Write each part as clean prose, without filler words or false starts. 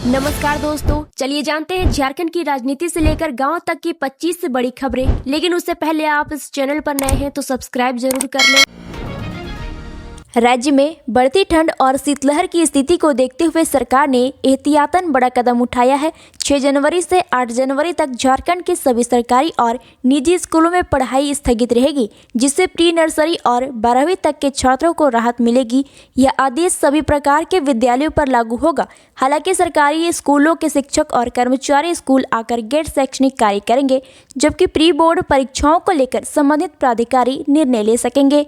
नमस्कार दोस्तों, चलिए जानते हैं झारखंड की राजनीति से लेकर गांव तक की 25 से बड़ी खबरें। लेकिन उससे पहले आप इस चैनल पर नए हैं तो सब्सक्राइब जरूर कर लें। राज्य में बढ़ती ठंड और शीतलहर की स्थिति को देखते हुए सरकार ने एहतियातन बड़ा कदम उठाया है। 6 जनवरी से 8 जनवरी तक झारखंड के सभी सरकारी और निजी स्कूलों में पढ़ाई स्थगित रहेगी, जिससे प्री नर्सरी और 12वीं तक के छात्रों को राहत मिलेगी। यह आदेश सभी प्रकार के विद्यालयों पर लागू होगा। हालांकि सरकारी स्कूलों के शिक्षक और कर्मचारी स्कूल आकर गैर शैक्षणिक कार्य करेंगे, जबकि प्री बोर्ड परीक्षाओं को लेकर संबंधित प्राधिकारी निर्णय ले सकेंगे।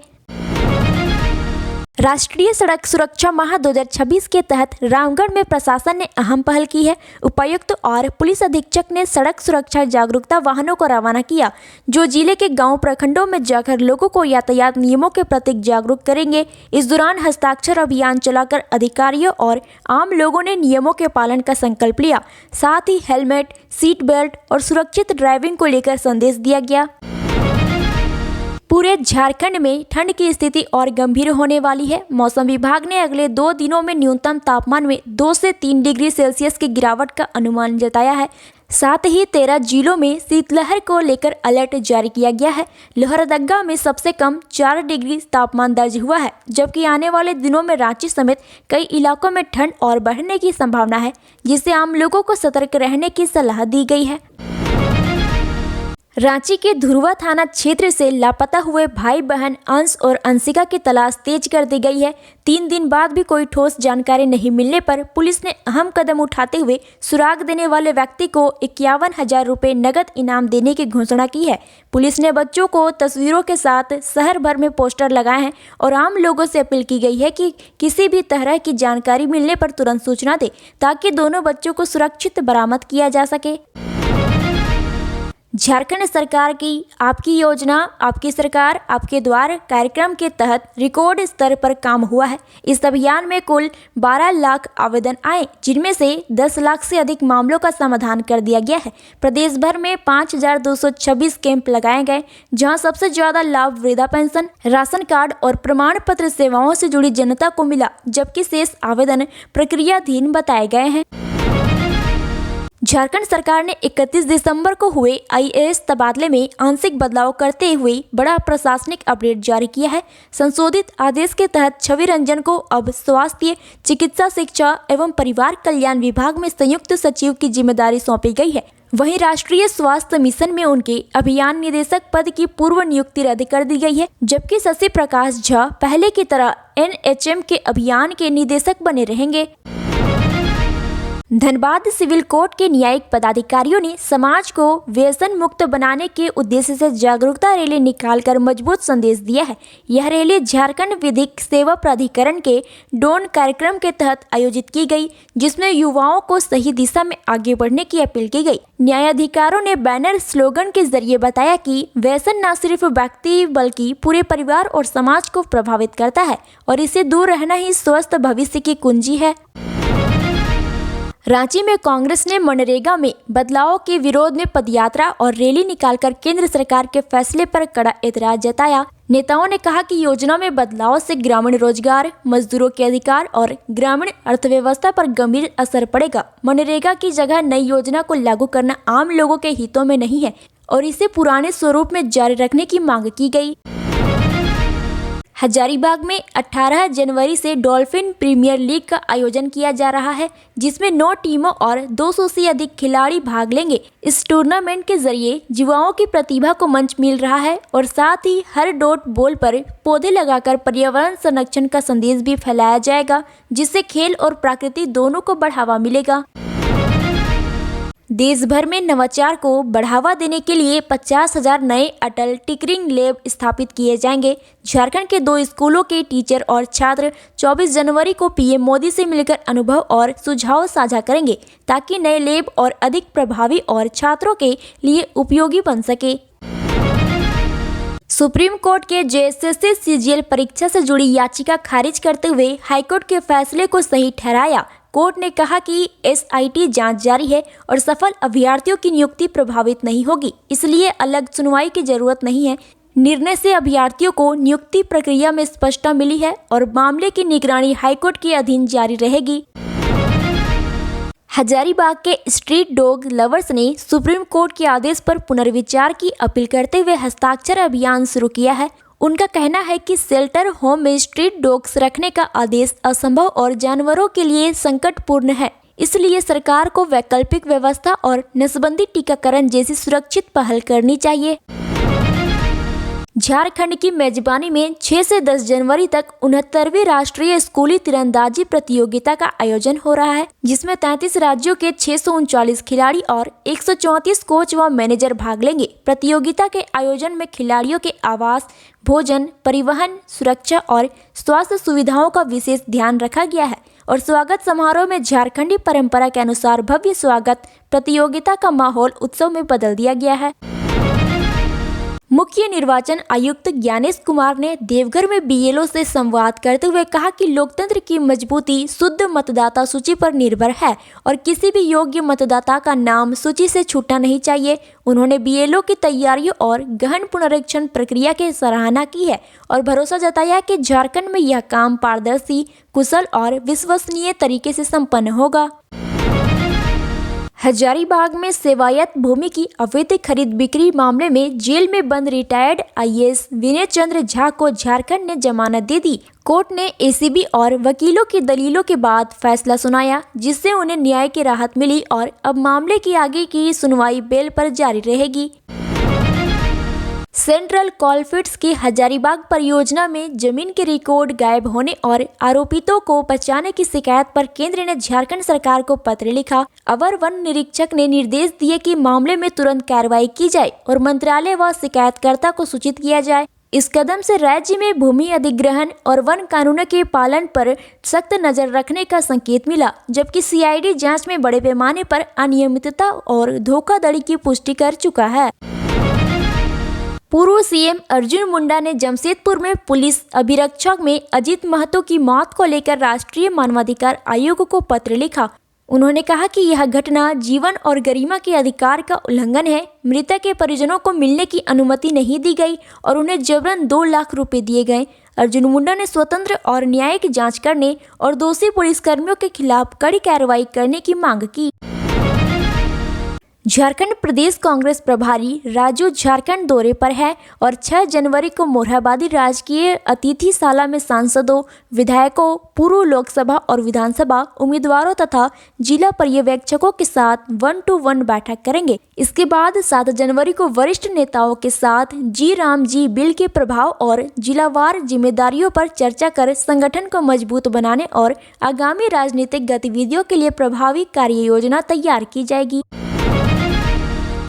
राष्ट्रीय सड़क सुरक्षा माह 2026 के तहत रामगढ़ में प्रशासन ने अहम पहल की है। उपायुक्त और पुलिस अधीक्षक ने सड़क सुरक्षा जागरूकता वाहनों को रवाना किया, जो जिले के गांव प्रखंडों में जाकर लोगों को यातायात नियमों के प्रति जागरूक करेंगे। इस दौरान हस्ताक्षर अभियान चलाकर अधिकारियों और आम लोगों ने नियमों के पालन का संकल्प लिया। साथ ही हेलमेट, सीट बेल्ट और सुरक्षित ड्राइविंग को लेकर संदेश दिया गया। पूरे झारखंड में ठंड की स्थिति और गंभीर होने वाली है। मौसम विभाग ने अगले 2 दिनों में न्यूनतम तापमान में 2 से 3 डिग्री सेल्सियस की गिरावट का अनुमान जताया है। साथ ही 13 जिलों में शीतलहर को लेकर अलर्ट जारी किया गया है। लोहरदगा में सबसे कम 4 डिग्री तापमान दर्ज हुआ है, जबकि आने वाले दिनों में रांची समेत कई इलाकों में ठंड और बढ़ने की संभावना है, जिससे आम लोगों को सतर्क रहने की सलाह दी गई है। रांची के धुरवा थाना क्षेत्र से लापता हुए भाई बहन अंश और अंशिका की तलाश तेज कर दी गई है। 3 दिन बाद भी कोई ठोस जानकारी नहीं मिलने पर पुलिस ने अहम कदम उठाते हुए सुराग देने वाले व्यक्ति को 51,000 रुपये नगद इनाम देने की घोषणा की है। पुलिस ने बच्चों को तस्वीरों के साथ शहर भर में पोस्टर लगाए हैं और आम लोगों से अपील की गई है कि किसी भी तरह की जानकारी मिलने पर तुरंत सूचना दें, ताकि दोनों बच्चों को सुरक्षित बरामद किया जा सके। झारखंड सरकार की आपकी योजना आपकी सरकार आपके द्वार कार्यक्रम के तहत रिकॉर्ड स्तर पर काम हुआ है। इस अभियान में कुल 12 लाख आवेदन आए, जिनमें से 10 लाख से अधिक मामलों का समाधान कर दिया गया है। प्रदेश भर में 5,226 कैंप लगाए गए, जहां सबसे ज्यादा लाभ वृद्धा पेंशन, राशन कार्ड और प्रमाण पत्र सेवाओं से जुड़ी जनता को मिला, जबकि शेष आवेदन प्रक्रियाधीन बताए गए हैं। झारखंड सरकार ने 31 दिसंबर को हुए IAS तबादले में आंशिक बदलाव करते हुए बड़ा प्रशासनिक अपडेट जारी किया है। संशोधित आदेश के तहत छवि रंजन को अब स्वास्थ्य, चिकित्सा, शिक्षा एवं परिवार कल्याण विभाग में संयुक्त सचिव की जिम्मेदारी सौंपी गई है। वहीं राष्ट्रीय स्वास्थ्य मिशन में उनके अभियान निदेशक पद की पूर्व नियुक्ति रद्द कर दी गई है, जबकि शशि प्रकाश झा पहले की तरह NHM के अभियान के निदेशक बने रहेंगे। धनबाद सिविल कोर्ट के न्यायिक पदाधिकारियों ने समाज को व्यसन मुक्त बनाने के उद्देश्य से जागरूकता रैली निकालकर मजबूत संदेश दिया है। यह रैली झारखंड विधिक सेवा प्राधिकरण के डोन कार्यक्रम के तहत आयोजित की गई, जिसमें युवाओं को सही दिशा में आगे बढ़ने की अपील की गई। न्यायाधिकारों ने बैनर स्लोगन के जरिए बताया कि व्यसन न सिर्फ व्यक्ति बल्कि पूरे परिवार और समाज को प्रभावित करता है और इससे दूर रहना ही स्वस्थ भविष्य की कुंजी है। रांची में कांग्रेस ने मनरेगा में बदलाव के विरोध में पदयात्रा और रैली निकालकर केंद्र सरकार के फैसले पर कड़ा एतराज जताया। नेताओं ने कहा कि योजना में बदलाव से ग्रामीण रोजगार, मजदूरों के अधिकार और ग्रामीण अर्थव्यवस्था पर गंभीर असर पड़ेगा। मनरेगा की जगह नई योजना को लागू करना आम लोगों के हितों में नहीं है और इसे पुराने स्वरूप में जारी रखने की मांग की गई। हजारीबाग में 18 जनवरी से डॉल्फिन प्रीमियर लीग का आयोजन किया जा रहा है, जिसमें 9 टीमों और 200 से अधिक खिलाड़ी भाग लेंगे। इस टूर्नामेंट के जरिए युवाओं की प्रतिभा को मंच मिल रहा है और साथ ही हर डॉट बॉल पर पौधे लगाकर पर्यावरण संरक्षण का संदेश भी फैलाया जाएगा, जिससे खेल और प्रकृति दोनों को बढ़ावा मिलेगा। देश भर में नवाचार को बढ़ावा देने के लिए 50,000 नए अटल टिंकरिंग लैब स्थापित किए जाएंगे। झारखंड के 2 स्कूलों के टीचर और छात्र 24 जनवरी को PM मोदी से मिलकर अनुभव और सुझाव साझा करेंगे, ताकि नए लैब और अधिक प्रभावी और छात्रों के लिए उपयोगी बन सके। सुप्रीम कोर्ट के JSS CGL परीक्षा से जुड़ी याचिका खारिज करते हुए हाईकोर्ट के फैसले को सही ठहराया। कोर्ट ने कहा कि SIT जांच जारी है और सफल अभ्यर्थियों की नियुक्ति प्रभावित नहीं होगी, इसलिए अलग सुनवाई की जरूरत नहीं है। निर्णय से अभ्यर्थियों को नियुक्ति प्रक्रिया में स्पष्टता मिली है और मामले की निगरानी हाईकोर्ट के अधीन जारी रहेगी। हजारीबाग के स्ट्रीट डॉग लवर्स ने सुप्रीम कोर्ट के आदेश पर पुनर्विचार की अपील करते हुए हस्ताक्षर अभियान शुरू किया है। उनका कहना है कि शेल्टर होम में स्ट्रीट डॉग्स रखने का आदेश असंभव और जानवरों के लिए संकटपूर्ण है। इसलिए सरकार को वैकल्पिक व्यवस्था और नसबंदी टीकाकरण जैसी सुरक्षित पहल करनी चाहिए। झारखंड की मेजबानी में 6 से 10 जनवरी तक 69वीं राष्ट्रीय स्कूली तीरंदाजी प्रतियोगिता का आयोजन हो रहा है, जिसमें 33 राज्यों के 639 खिलाड़ी और 134 कोच व मैनेजर भाग लेंगे। प्रतियोगिता के आयोजन में खिलाड़ियों के आवास, भोजन, परिवहन, सुरक्षा और स्वास्थ्य सुविधाओं का विशेष ध्यान रखा गया है और स्वागत समारोह में झारखंडी परंपरा के अनुसार भव्य स्वागत प्रतियोगिता का माहौल उत्सव में बदल दिया गया है। मुख्य निर्वाचन आयुक्त ज्ञानेश कुमार ने देवघर में बीएलओ से संवाद करते हुए कहा कि लोकतंत्र की मजबूती शुद्ध मतदाता सूची पर निर्भर है और किसी भी योग्य मतदाता का नाम सूची से छूटना नहीं चाहिए। उन्होंने बीएलओ की तैयारियों और गहन पुनरीक्षण प्रक्रिया की सराहना की है और भरोसा जताया कि झारखंड में यह काम पारदर्शी, कुशल और विश्वसनीय तरीके से संपन्न होगा। हजारीबाग में सेवायत भूमि की अवैध खरीद बिक्री मामले में जेल में बंद रिटायर्ड आईएएस विनय चंद्र झा को झारखंड ने जमानत दे दी। कोर्ट ने एसीबी और वकीलों की दलीलों के बाद फैसला सुनाया, जिससे उन्हें न्याय की राहत मिली और अब मामले की आगे की सुनवाई बेल पर जारी रहेगी। सेंट्रल कोलफील्ड्स की हजारीबाग परियोजना में जमीन के रिकॉर्ड गायब होने और आरोपितों को बचाने की शिकायत पर केंद्र ने झारखंड सरकार को पत्र लिखा। अवर वन निरीक्षक ने निर्देश दिए कि मामले में तुरंत कार्रवाई की जाए और मंत्रालय व शिकायतकर्ता को सूचित किया जाए। इस कदम से राज्य में भूमि अधिग्रहण और वन कानूनों के पालन पर सख्त नजर रखने का संकेत मिला, जबकि सीआईडी जांच में बड़े पैमाने पर अनियमितता और धोखाधड़ी की पुष्टि कर चुका है। पूर्व सीएम अर्जुन मुंडा ने जमशेदपुर में पुलिस अभिरक्षक में अजीत महतो की मौत को लेकर राष्ट्रीय मानवाधिकार आयोग को पत्र लिखा। उन्होंने कहा कि यह घटना जीवन और गरिमा के अधिकार का उल्लंघन है। मृतक के परिजनों को मिलने की अनुमति नहीं दी गई और उन्हें जबरन 2 लाख रुपए दिए गए। अर्जुन मुंडा ने स्वतंत्र और न्यायिक जांच करने और दोषी पुलिसकर्मियों के खिलाफ कड़ी कार्रवाई करने की मांग की। झारखंड प्रदेश कांग्रेस प्रभारी राजू झारखंड दौरे पर है और 6 जनवरी को मोरहाबादी राजकीय अतिथिशाला में सांसदों, विधायकों, पूर्व लोकसभा और विधानसभा उम्मीदवारों तथा जिला पर्यवेक्षकों के साथ 1-to-1 बैठक करेंगे। इसके बाद 7 जनवरी को वरिष्ठ नेताओं के साथ जी राम जी बिल के प्रभाव और जिलावार जिम्मेदारियों पर चर्चा कर संगठन को मजबूत बनाने और आगामी राजनीतिक गतिविधियों के लिए प्रभावी कार्य योजना तैयार की जाएगी।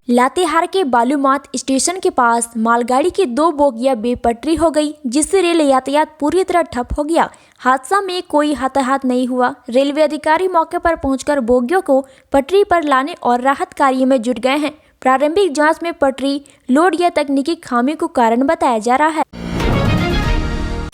लातेहार के बालूमाथ स्टेशन के पास मालगाड़ी की 2 बोगियां बेपटरी हो गई, जिससे रेल यातायात पूरी तरह ठप हो गया। हादसा में कोई हताहत नहीं हुआ। रेलवे अधिकारी मौके पर पहुंचकर बोगियों को पटरी पर लाने और राहत कार्य में जुट गए हैं। प्रारंभिक जांच में पटरी लोड या तकनीकी खामी को कारण बताया जा रहा है।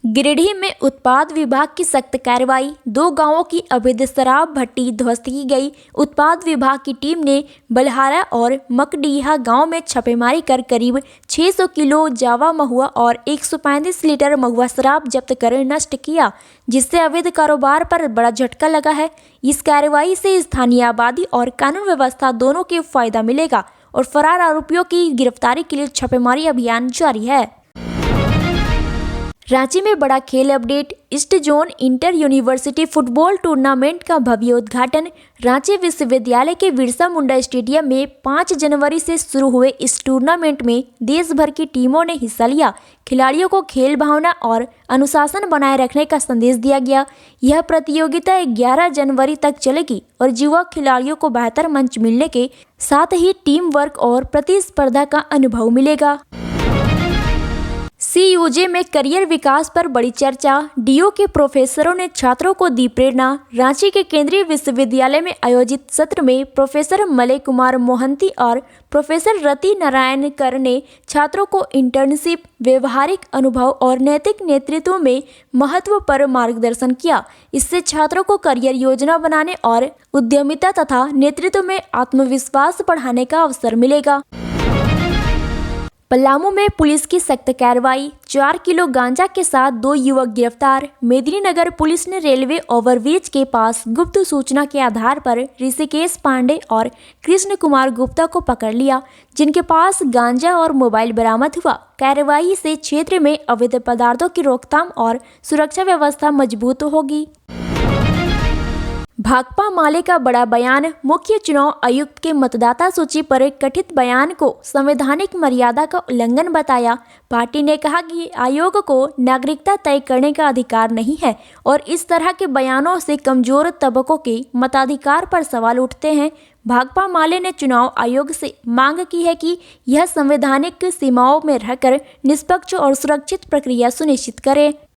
गिरिडीह में उत्पाद विभाग की सख्त कार्रवाई। 2 गांवों की अवैध शराब भट्टी ध्वस्त की गई। उत्पाद विभाग की टीम ने बलहारा और मकडीहा गांव में छापेमारी कर करीब 600 किलो जावा महुआ और 135 लीटर महुआ शराब जब्त कर नष्ट किया, जिससे अवैध कारोबार पर बड़ा झटका लगा है। इस कार्रवाई से स्थानीय आबादी और कानून व्यवस्था दोनों को फायदा मिलेगा और फरार आरोपियों की गिरफ्तारी के लिए छापेमारी अभियान जारी है। रांची में बड़ा खेल update. East zone inter university football tournament का भव्य उद्घाटन। रांची विश्वविद्यालय के बिरसा मुंडा स्टेडियम में 5 जनवरी से शुरू हुए इस टूर्नामेंट में देश भर की टीमों ने हिस्सा लिया। खिलाड़ियों को खेल भावना और अनुशासन बनाए रखने का संदेश दिया गया। यह प्रतियोगिता 11 जनवरी तक चलेगी और युवा खिलाड़ियों को बेहतर मंच मिलने के साथ ही टीम वर्क और प्रतिस्पर्धा का अनुभव मिलेगा। सीयूजे में करियर विकास पर बड़ी चर्चा। डीयू के प्रोफेसरों ने छात्रों को दी प्रेरणा। रांची के केंद्रीय विश्वविद्यालय में आयोजित सत्र में प्रोफेसर मलय कुमार मोहंती और प्रोफेसर रति नारायण कर ने छात्रों को इंटर्नशिप, व्यवहारिक अनुभव और नैतिक नेतृत्व में महत्व पर मार्गदर्शन किया। इससे छात्रों को करियर योजना बनाने और उद्यमिता तथा नेतृत्व में आत्मविश्वास बढ़ाने का अवसर मिलेगा। पलामू में पुलिस की सख्त कार्रवाई। 4 किलो गांजा के साथ 2 युवक गिरफ्तार। मेदिनीनगर पुलिस ने रेलवे ओवरब्रिज के पास गुप्त सूचना के आधार पर ऋषिकेश पांडे और कृष्ण कुमार गुप्ता को पकड़ लिया, जिनके पास गांजा और मोबाइल बरामद हुआ। कार्रवाई से क्षेत्र में अवैध पदार्थों की रोकथाम और सुरक्षा व्यवस्था मजबूत होगी। भाकपा माले का बड़ा बयान। मुख्य चुनाव आयुक्त के मतदाता सूची पर कथित बयान को संवैधानिक मर्यादा का उल्लंघन बताया। पार्टी ने कहा कि आयोग को नागरिकता तय करने का अधिकार नहीं है और इस तरह के बयानों से कमजोर तबकों के मताधिकार पर सवाल उठते हैं। भाकपा माले ने चुनाव आयोग से मांग की है कि यह संवैधानिक सीमाओं में रहकर निष्पक्ष और सुरक्षित प्रक्रिया सुनिश्चित करे।